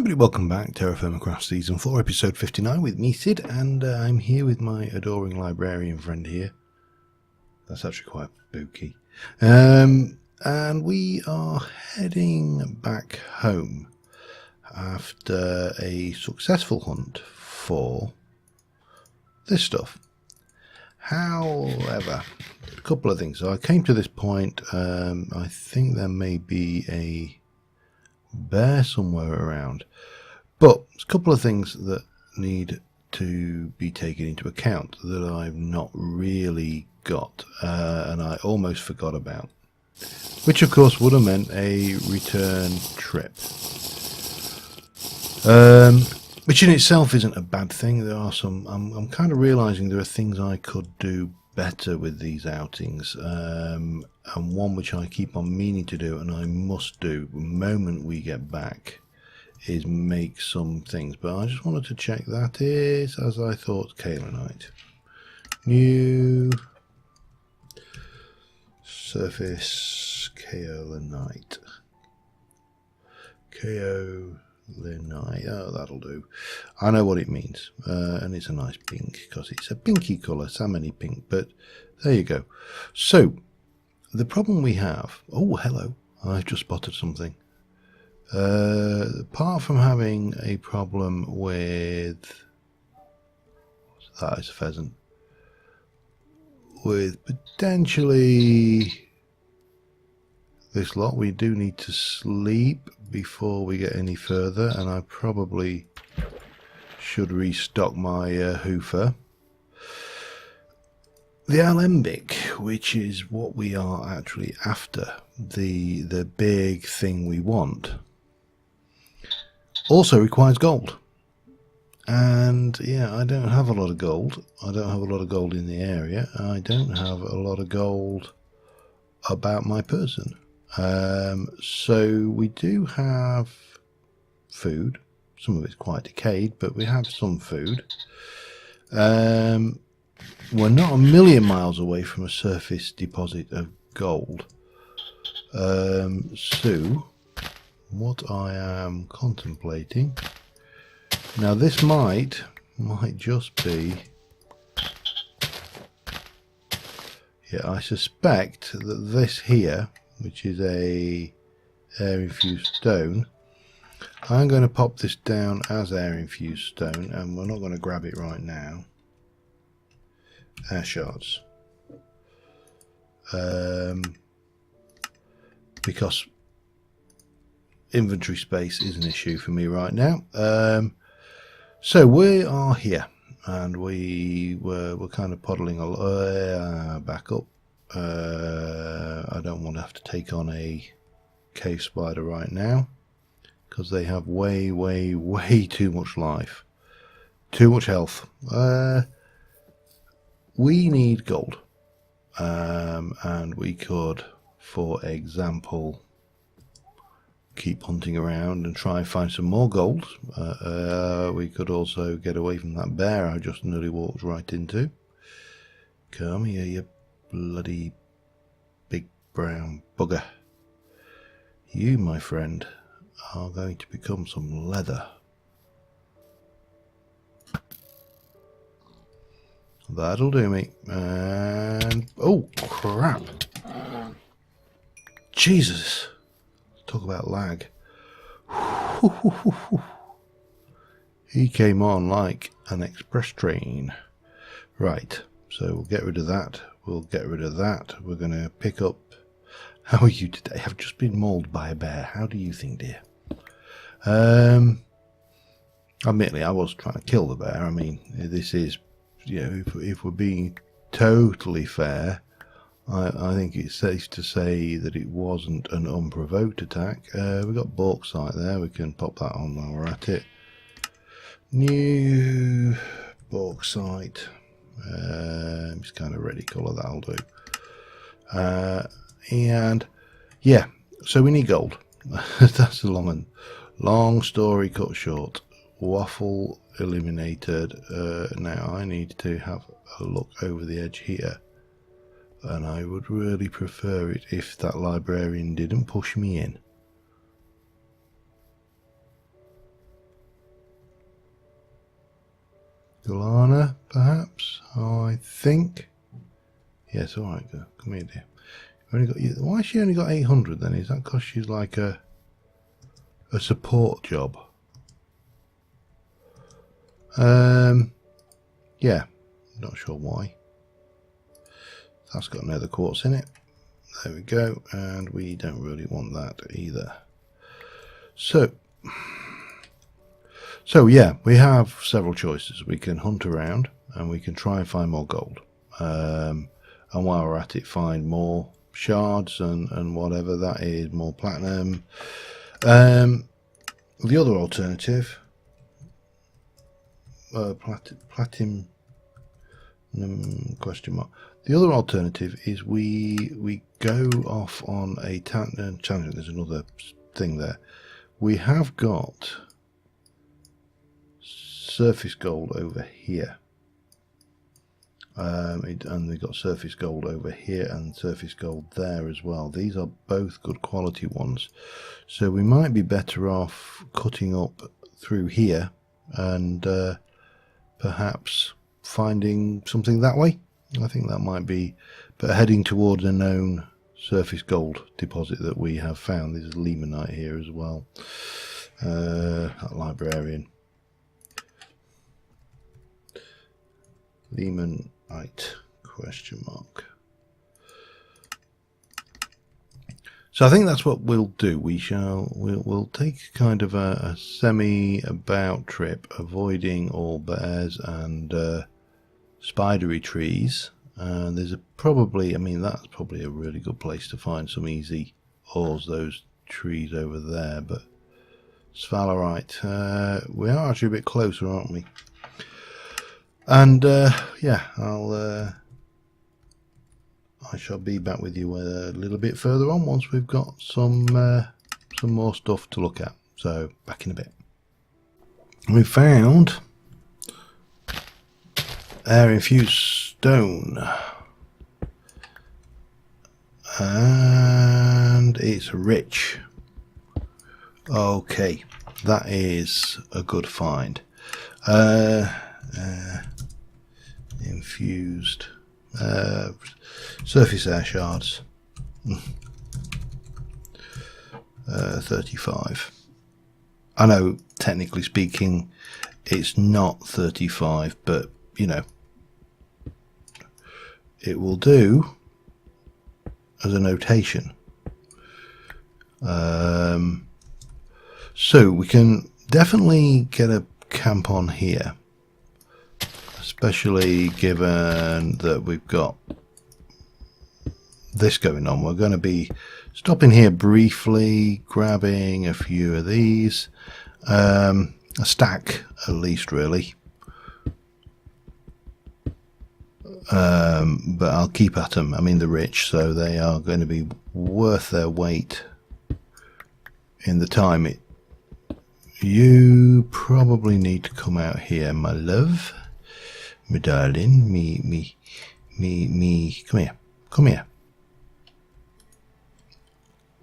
Everybody, welcome back. TerraFirmaCraft Season 4, Episode 59 with me, Sid, and I'm here with my adoring librarian friend here. That's actually quite spooky. And we are heading back home after a successful hunt for this stuff. However, a couple of things. So I came to this point, I think there may be a bear somewhere around, but there's a couple of things that need to be taken into account that I've not really got, and I almost forgot about, which of course would have meant a return trip, which in itself isn't a bad thing. There are some, I'm kind of realizing there are things I could do better with these outings, and one which I keep on meaning to do and I must do the moment we get back is make some things. But I just wanted to check that is, as I thought, kaolinite. New surface kaolinite. Kaolinite. Oh, that'll do. I know what it means, and it's a nice pink because it's a pinky colour, salmon-y pink. But there you go. So the problem we have. Oh, hello! I've just spotted something. Apart from having a problem with that is a pheasant, with potentially this lot, we do need to sleep before we get any further, and I probably should restock my hoofer. The alembic, which is what we are actually after, the big thing we want, also requires gold. And yeah, I don't have a lot of gold. I don't have a lot of gold in the area. I don't have a lot of gold about my person. So we do have food. Some of it's quite decayed, but we have some food. We're not a million miles away from a surface deposit of gold. So what I am contemplating now, this might just be, yeah, I suspect that this here, which is a air infused stone, I'm going to pop this down as air infused stone, and we're not going to grab it right now. Air shards, because inventory space is an issue for me right now. So we are here, and we're kind of puddling back up. I don't want to have to take on a cave spider right now, because they have way too much life, too much health. We need gold, and we could, for example, keep hunting around and try and find some more gold. We could also get away from that bear I just nearly walked right into. Come here, you bloody big brown bugger. You, my friend, are going to become some leather. That'll do me. And oh crap, Jesus, talk about lag. He came on like an express train. Right, so we'll get rid of that. We'll get rid of that. We're going to pick up. How are you today? I've just been mauled by a bear. How do you think, dear? Admittedly, I was trying to kill the bear. I mean, this is, you know, if we're being totally fair, I think it's safe to say that it wasn't an unprovoked attack. We've got bauxite there. We can pop that on while we're at it. New bauxite. It's kind of ready colour, that'll do. And yeah, so we need gold. That's a long story cut short. Waffle eliminated. Now I need to have a look over the edge here, and I would really prefer it if that librarian didn't push me in. Galana, perhaps. I think. Yes, all right. Come here, dear. Only got, why has she only got 800 then? Is that because she's like a support job? Yeah, not sure why. That's got another quartz in it. There we go, and we don't really want that either. So yeah, we have several choices. We can hunt around and we can try and find more gold. And while we're at it, find more shards and whatever that is, more platinum. The other alternative, platinum question mark. The other alternative is we go off on a tangent. There's another thing there. We have got surface gold over here. And we've got surface gold over here and surface gold there as well. These are both good quality ones. So we might be better off cutting up through here and perhaps finding something that way. I think that might be, but heading towards a known surface gold deposit that we have found. There's limonite here as well. That librarian. Limonite question mark. So I think that's what we'll do. We'll take kind of a semi about trip, avoiding all bears and spidery trees. There's probably, I mean, that's probably a really good place to find some easy ores, those trees over there. But sphalerite, we are actually a bit closer, aren't we? And yeah, I shall be back with you a little bit further on once we've got some more stuff to look at. So back in a bit. We found air infused stone, and it's rich. Okay, that is a good find. Infused surface air shards, 35. I know technically speaking it's not 35, but you know, it will do as a notation. So we can definitely get a camp on here, especially given that we've got this going on. We're going to be stopping here briefly, grabbing a few of these, a stack at least really, but I'll keep at them. I mean, they're rich, so they are going to be worth their weight in the time. You probably need to come out here, my love, my darling, me, come here.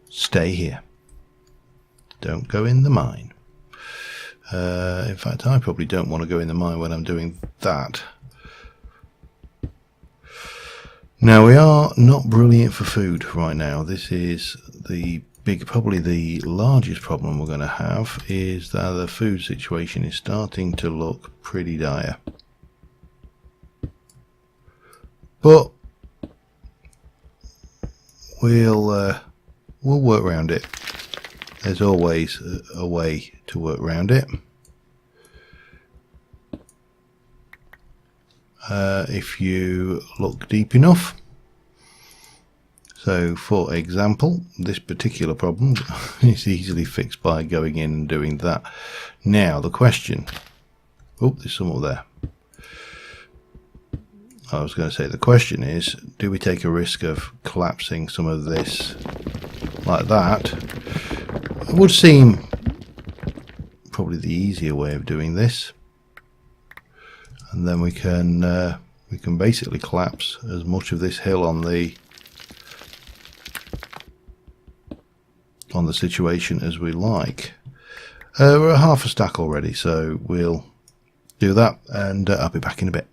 Stay here. Don't go in the mine. In fact, I probably don't want to go in the mine when I'm doing that. Now, we are not brilliant for food right now. This is probably the largest problem we're going to have, is that the food situation is starting to look pretty dire. But we'll work around it. There's always a way to work around it. If you look deep enough. So, for example, this particular problem is easily fixed by going in and doing that. Now, the question... Oh, there's some more there. I was going to say, the question is, do we take a risk of collapsing some of this like that? It would seem probably the easier way of doing this. And then we can basically collapse as much of this hill on the situation as we like. We're at half a stack already, so we'll do that, and I'll be back in a bit.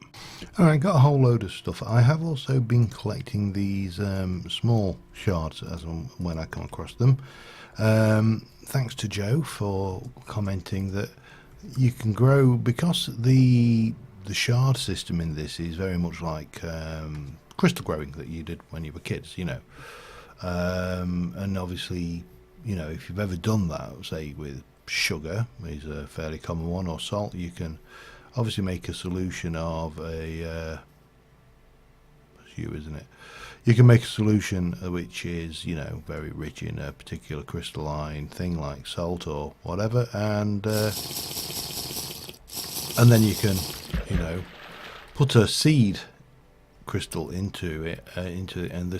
Alright, got a whole load of stuff. I have also been collecting these small shards as and when I come across them. Thanks to Joe for commenting that you can grow, because the shard system in this is very much like crystal growing that you did when you were kids, you know. And obviously, you know, if you've ever done that, say with sugar is a fairly common one, or salt, you can obviously make a solution of a isn't it? You can make a solution which is, you know, very rich in a particular crystalline thing like salt or whatever, and then you can, you know, put a seed crystal into it, and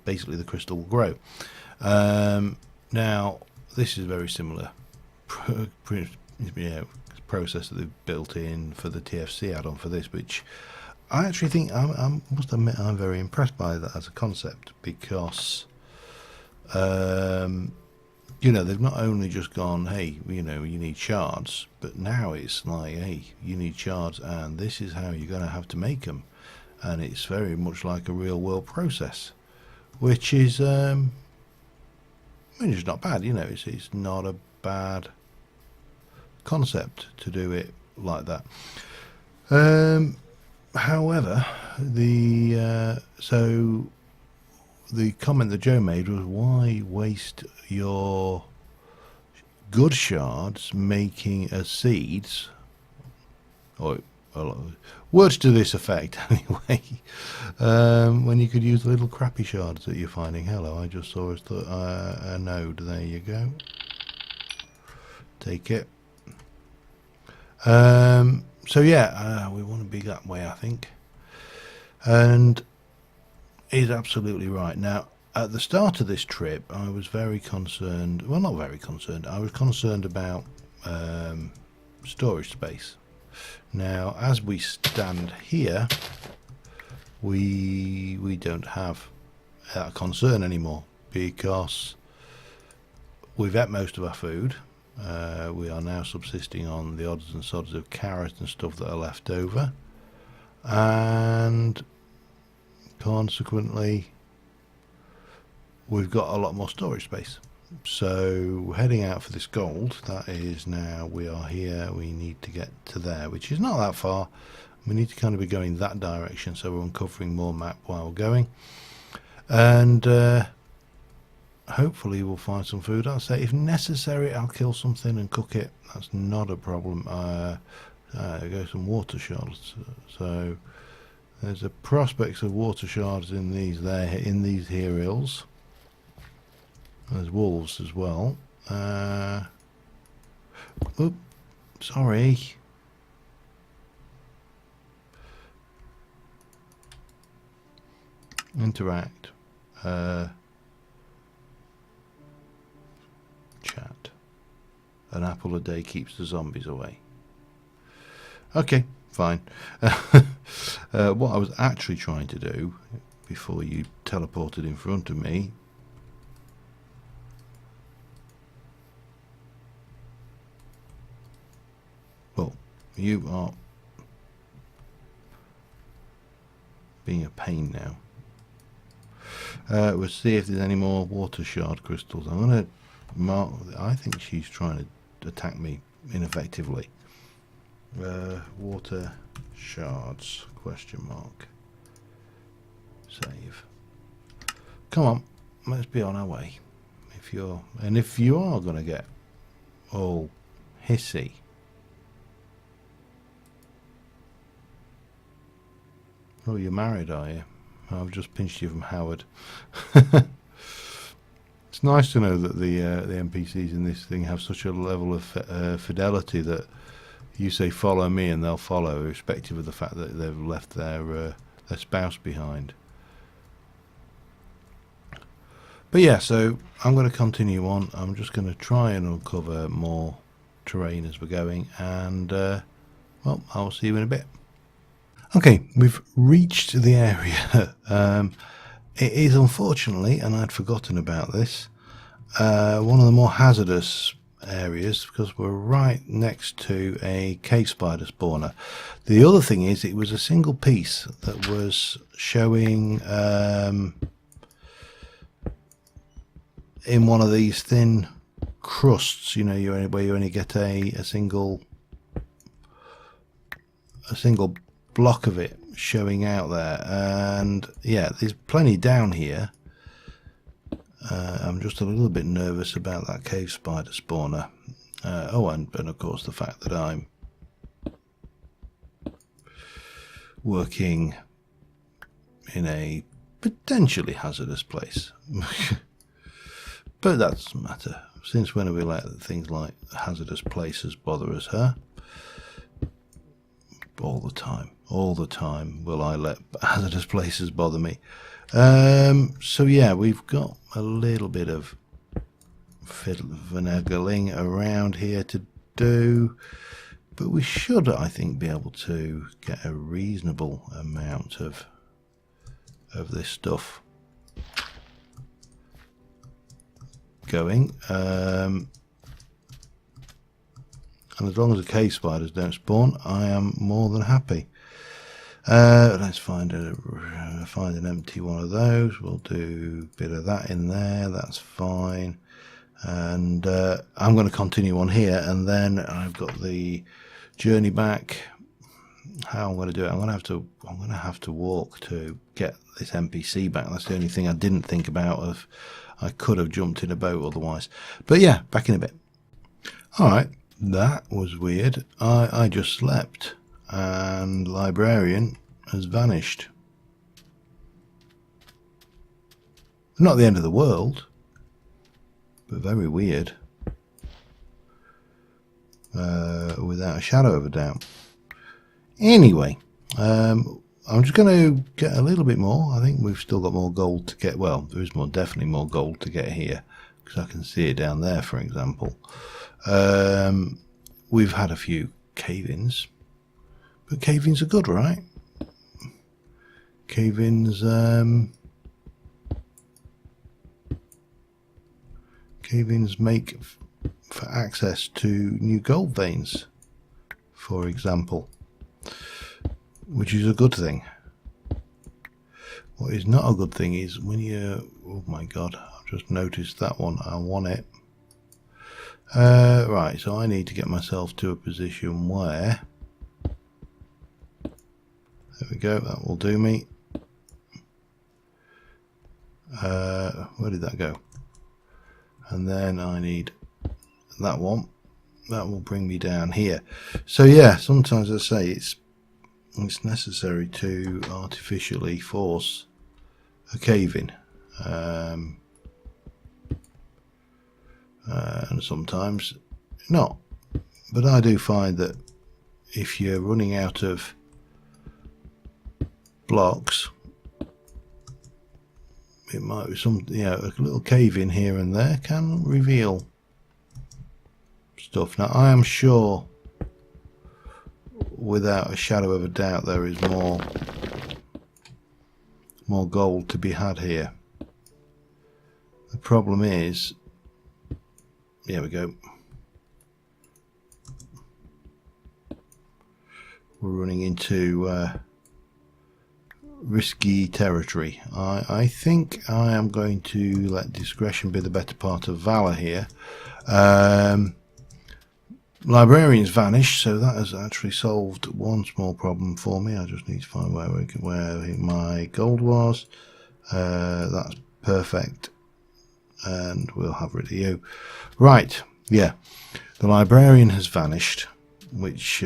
basically the crystal will grow. Now this is very similar process that they've built in for the TFC add-on for this, which I actually think I must admit I'm very impressed by that as a concept, because you know, they've not only just gone, hey, you know, you need shards, but now it's like, hey, you need shards and this is how you're going to have to make them, and it's very much like a real world process, which is I mean, it's not bad, you know, it's not a bad concept to do it like that. However, so the comment that Joe made was, why waste your good shards making a seeds, or words to this effect anyway, when you could use the little crappy shards that you're finding. Hello, I just saw a node. There you go. Take it. So yeah, we want to be that way, I think. And he's absolutely right. Now, at the start of this trip, I was very concerned. Well, not very concerned. I was concerned about storage space. Now, as we stand here, we don't have that concern anymore, because we've ate most of our food. We are now subsisting on the odds and sods of carrots and stuff that are left over, and consequently we've got a lot more storage space. So heading out for this gold, that is, now we are here, we need to get to there, which is not that far. We need to kind of be going that direction, so we're uncovering more map while we're going, and hopefully we'll find some food. I'll say if necessary I'll kill something and cook it, that's not a problem. Go some water shards, so there's a prospects of water shards in these here hills. There's wolves as well. Oops, sorry. Interact. Chat. An apple a day keeps the zombies away. Okay, fine. What I was actually trying to do before you teleported in front of me, well, you are being a pain now. We'll see if there's any more water shard crystals. I'm going to mark. I think she's trying to attack me ineffectively. Water shards ? Save. Come on, let's be on our way. If you are going to get all hissy, oh, you're married, are you? I've just pinched you from Howard. It's nice to know that the NPCs in this thing have such a level of fidelity that you say follow me and they'll follow, irrespective of the fact that they've left their spouse behind. But yeah, so I'm going to continue on. I'm just going to try and uncover more terrain as we're going, and well, I'll see you in a bit. Okay, we've reached the area. It is, unfortunately, and I'd forgotten about this, one of the more hazardous areas because we're right next to a cave spider spawner. The other thing is it was a single piece that was showing in one of these thin crusts, you know, where you only get a single block of it showing out there. And yeah, there's plenty down here. I'm just a little bit nervous about that cave spider spawner. And of course the fact that I'm working in a potentially hazardous place. But that doesn't matter. Since when have we let things like hazardous places bother us, huh? All the time. All the time will I let hazardous places bother me. So yeah, we've got a little bit of finagling around here to do, but we should, I think, be able to get a reasonable amount of this stuff going, and as long as the cave spiders don't spawn, I am more than happy. Let's find an empty one of those. We'll do a bit of that in there. That's fine. And I'm going to continue on here, and then I've got the journey back. How I'm going to do it? I'm going to have to walk to get this NPC back. That's the only thing I didn't think about. I could have jumped in a boat otherwise. But yeah, back in a bit. All right, that was weird. I just slept, and librarian has vanished. Not the end of the world, but very weird. Without a shadow of a doubt. Anyway, I'm just going to get a little bit more. I think we've still got more gold to get. Well, there is definitely more gold to get here, because I can see it down there, for example. We've had a few cave-ins, but cave-ins are good, right? Cave-ins make for access to new gold veins, for example, which is a good thing. What is not a good thing is when you... Oh my god, I've just noticed that one. I want it. Right, so I need to get myself to a position where... There we go, that will do me. Where did that go? And then I need that one. That will bring me down here. So yeah, sometimes I say it's necessary to artificially force a cave-in, and sometimes not. But I do find that if you're running out of blocks, it might be a little cave-in here and there can reveal stuff. Now I am sure, without a shadow of a doubt, there is more gold to be had here. The problem is, here we go, we're running into risky territory. I think I am going to let discretion be the better part of valor here. Librarians vanished, so that has actually solved one small problem for me. I just need to find where my gold was. That's perfect, and we'll have rid of you. Right, yeah, the librarian has vanished, which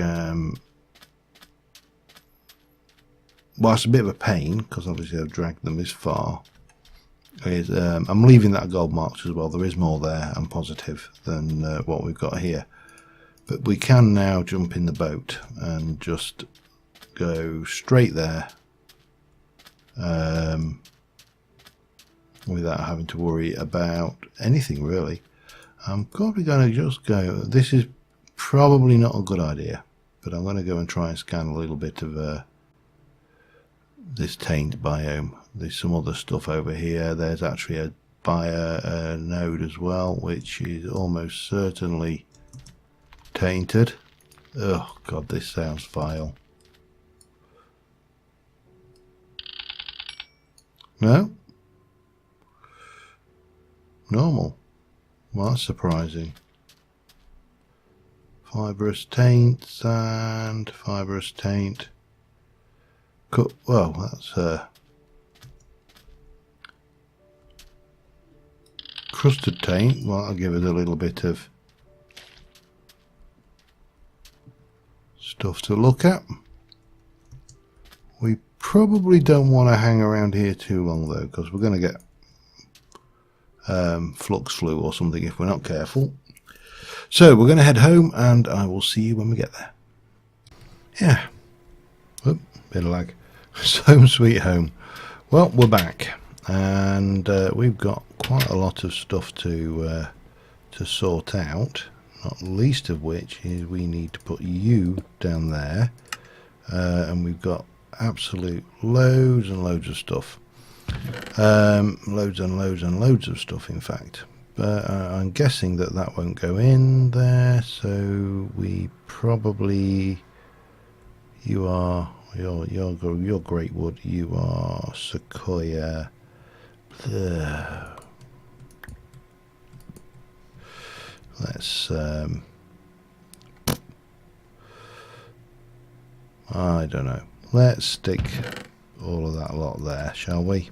well, it's a bit of a pain because obviously I've dragged them this far. I'm leaving that gold marked as well. There is more there, I'm positive, than what we've got here. But we can now jump in the boat and just go straight there without having to worry about anything really. I'm probably going to just go, this is probably not a good idea, but I'm going to go and try and scan a little bit of this taint biome. There's some other stuff over here. There's actually a by a node as well, which is almost certainly tainted. Oh god, this sounds vile. No? Normal. Well, that's surprising. Fibrous taint, sand, fibrous taint. Well, that's crusted taint. Well, I'll give it a little bit of stuff to look at. We probably don't want to hang around here too long though, because we're going to get flux flu or something if we're not careful. So we're going to head home, and I will see you when we get there. Yeah. Oop, bit of lag. Home sweet home. Well, we're back, and we've got quite a lot of stuff to sort out, not least of which is we need to put you down there, and we've got absolute loads and loads of stuff. Loads and loads and loads of stuff, in fact. But I'm guessing that that won't go in there, so we probably... you're great wood, you are sequoia. Let's I don't know, let's stick all of that lot there, shall we,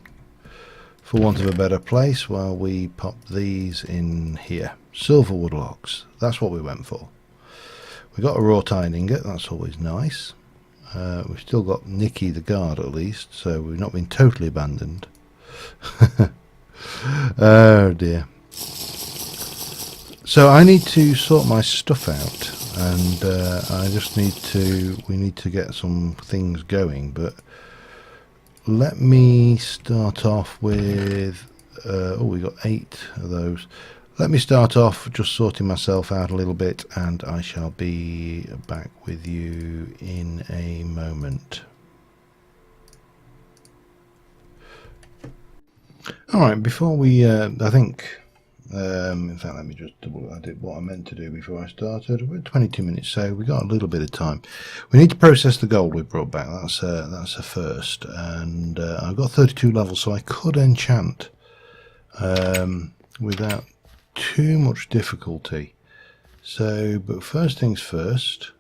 for want of a better place, while we pop these in here. Silverwood logs, that's what we went for. We got a wrought iron ingot, that's always nice. We've still got Nicky the guard at least, so we've not been totally abandoned. Oh dear. So I need to sort my stuff out, and we need to get some things going, but let me start off with oh, we got 8 of those. Let me start off just sorting myself out a little bit, and I shall be back with you in a moment. Alright, before we, I think, in fact, let me just double, I did what I meant to do before I started. We're at 22 minutes, so we got a little bit of time. We need to process the gold we brought back, that's a first, and I've got 32 levels, so I could enchant without too much difficulty. So, but first things first,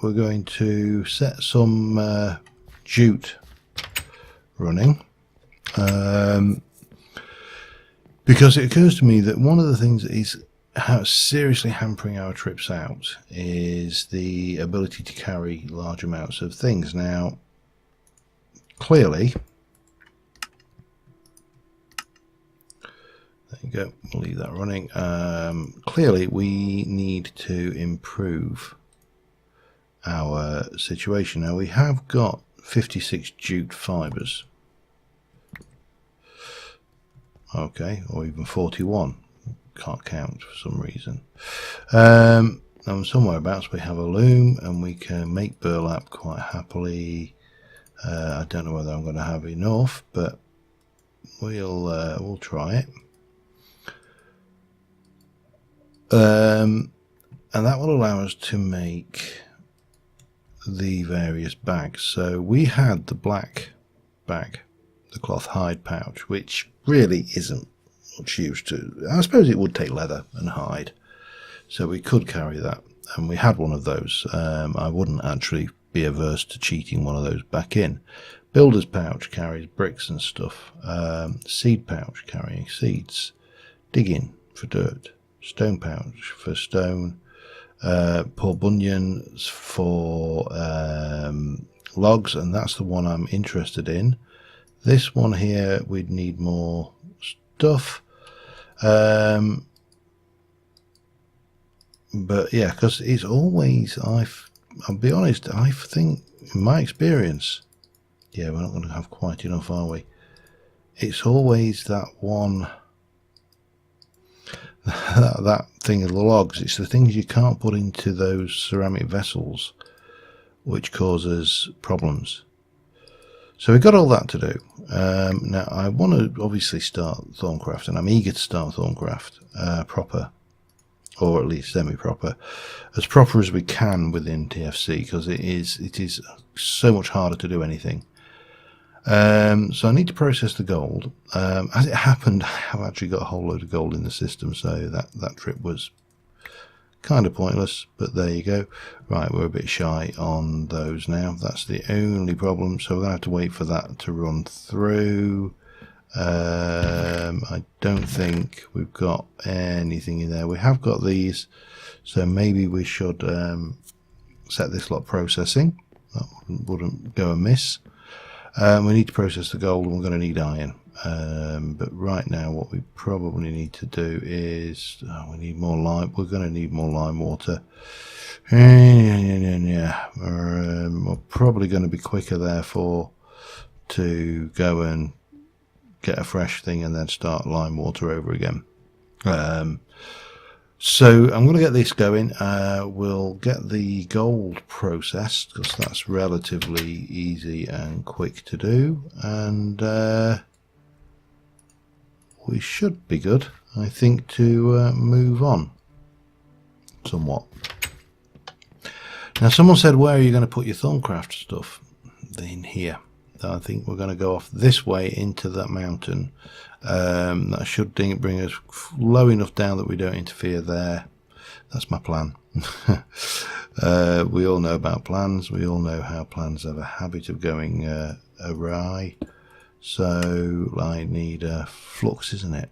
we're going to set some jute running, because it occurs to me that one of the things that is seriously hampering our trips out is the ability to carry large amounts of things. Now, clearly, there you go, we'll leave that running. Clearly we need to improve our situation. Now we have got 56 jute fibres, okay, or even 41, can't count for some reason. And somewhere abouts we have a loom, and we can make burlap quite happily. I don't know whether I'm going to have enough, but we'll try it. And that will allow us to make the various bags. So we had the black bag, the cloth hide pouch, which really isn't much use to. I suppose it would take leather and hide, so we could carry that, and we had one of those. I wouldn't actually be averse to cheating one of those back in. Builder's pouch carries bricks and stuff. Seed pouch carrying seeds. Digging for dirt. Stone pouch for stone. Poor bunions for logs, and that's the one I'm interested in. This one here, we'd need more stuff. But yeah, because it's always, I'll be honest, I think in my experience, yeah, we're not going to have quite enough, are we? It's always that one, that thing of the logs. It's the things you can't put into those ceramic vessels which causes problems. So we've got all that to do. Now I want to obviously start Thorncraft, and I'm eager to start Thorncraft proper, or at least semi-proper, as proper as we can within TFC, because it is so much harder to do anything. So I need to process the gold. As it happened, I've actually got a whole load of gold in the system, so that trip was kind of pointless, but there you go. Right, we're a bit shy on those now. That's the only problem, so we're going to have to wait for that to run through. I don't think we've got anything in there. We have got these, so maybe we should set this lot processing. That wouldn't go amiss. We need to process the gold, and we're going to need iron. But right now what we probably need to do is we need more lime. We're going to need more lime water. Yeah. We're probably going to be quicker therefore to go and get a fresh thing and then start lime water over again. So I'm going to get this going. We'll get the gold processed, because that's relatively easy and quick to do, and we should be good, I think, to move on somewhat. Now, someone said, where are you going to put your Thorncraft stuff? In here. I think we're going to go off this way into that mountain. That should bring us low enough down that we don't interfere there. That's my plan. We all know about plans. We all know how plans have a habit of going awry. So I need flux, isn't it?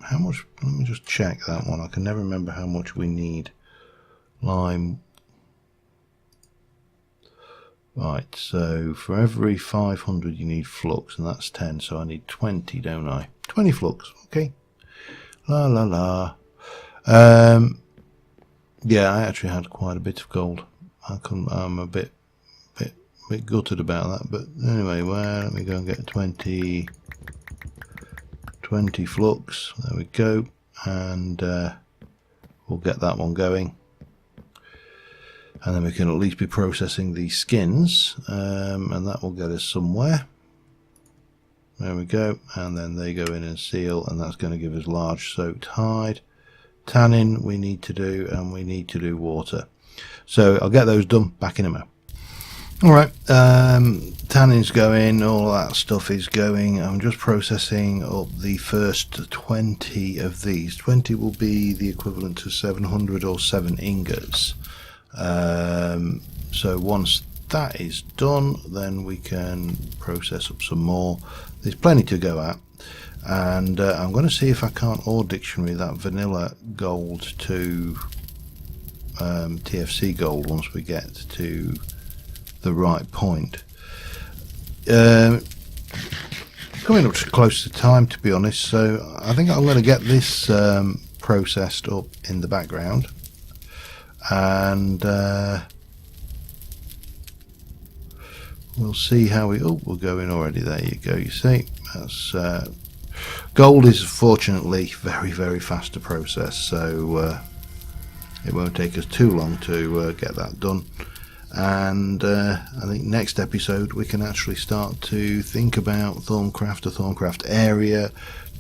How much? Let me just check that one. I can never remember how much we need. Lime. Right, so for every 500 you need flux, and that's 10, so I need 20, don't I? 20 flux, okay. La la la. Yeah, I actually had quite a bit of gold. I'm a bit gutted about that, but anyway, well, let me go and get 20 flux. There we go, and we'll get that one going. And then we can at least be processing these skins, and that will get us somewhere. There we go, and then they go in and seal, and that's going to give us large soaked hide. Tanning we need to do, and we need to do water. So I'll get those done back in a moment. Alright, tanning's going, all that stuff is going. I'm just processing up the first 20 of these. 20 will be the equivalent to 700 or 7 ingots. So once that is done, then we can process up some more. There's plenty to go at, and I'm going to see if I can't ore dictionary that vanilla gold to TFC gold once we get to the right point. Coming up close to time, to be honest, so I think I'm going to get this processed up in the background. And we'll see how we're going already. There you go. You see, that's gold is fortunately very, very fast to process, so it won't take us too long to get that done. And I think next episode we can actually start to think about Thorncraft, a Thorncraft area,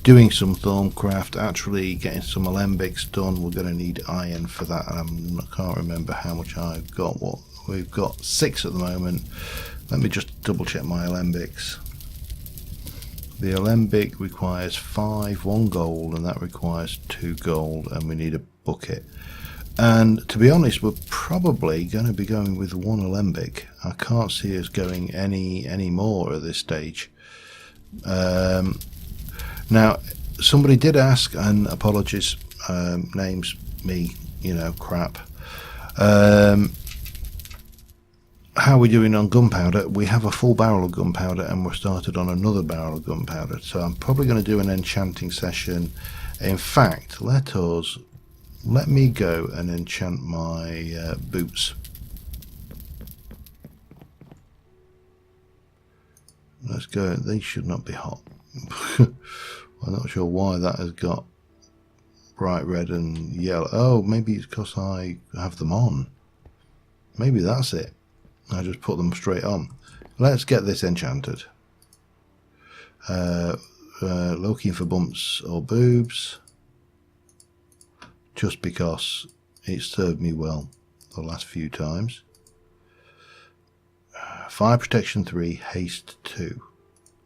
doing some Thorncraft, actually getting some alembics done. We're going to need iron for that, and I can't remember how much I've got. What we've got 6 at the moment. Let me just double check my alembics. The alembic requires 5, 1 gold, and that requires 2 gold, and we need a bucket. And to be honest, we're probably going to be going with 1 alembic. I can't see us going any more at this stage. Now, somebody did ask, and apologies, name's me, crap. How are we doing on gunpowder? We have a full barrel of gunpowder, and we're started on another barrel of gunpowder. So I'm probably going to do an enchanting session. In fact, let me go and enchant my boots. Let's go. They should not be hot. I'm not sure why that has got bright red and yellow. Oh, maybe it's because I have them on. Maybe that's it. I just put them straight on. Let's get this enchanted. looking for bumps or boobs, just because it served me well the last few times. Fire protection 3, haste 2.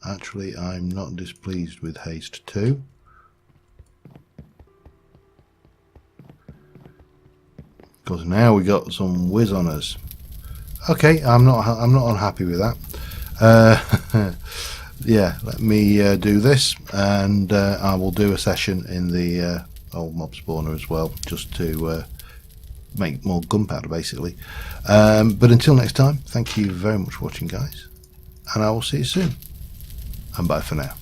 Actually, I'm not displeased with haste 2. Because now we got some whiz on us. Okay, I'm not unhappy with that. Yeah, let me do this, and I will do a session in the old mob spawner as well, just to make more gunpowder, basically. But until next time, thank you very much for watching, guys, and I will see you soon. And bye for now.